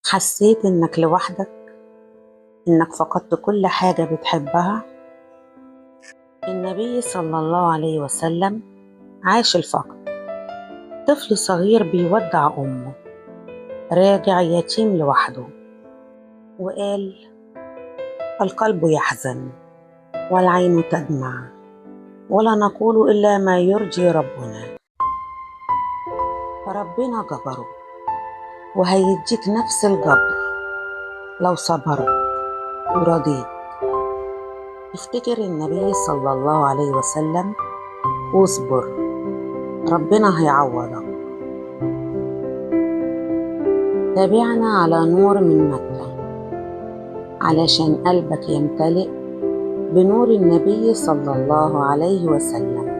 حسيت إنك لوحدك، إنك فقدت كل حاجة بتحبها. النبي صلى الله عليه وسلم عاش الفقد. طفل صغير بيودع أمه، راجع يتيم لوحده، وقال: القلب يحزن والعين تدمع، ولا نقول إلا ما يرضي ربنا. فربنا جبره، وهيديك نفس الجبر لو صبرت ورضيت. افتكر النبي صلى الله عليه وسلم واصبر، ربنا هيعوضك. تابعنا على نور من مكة علشان قلبك يمتلئ بنور النبي صلى الله عليه وسلم.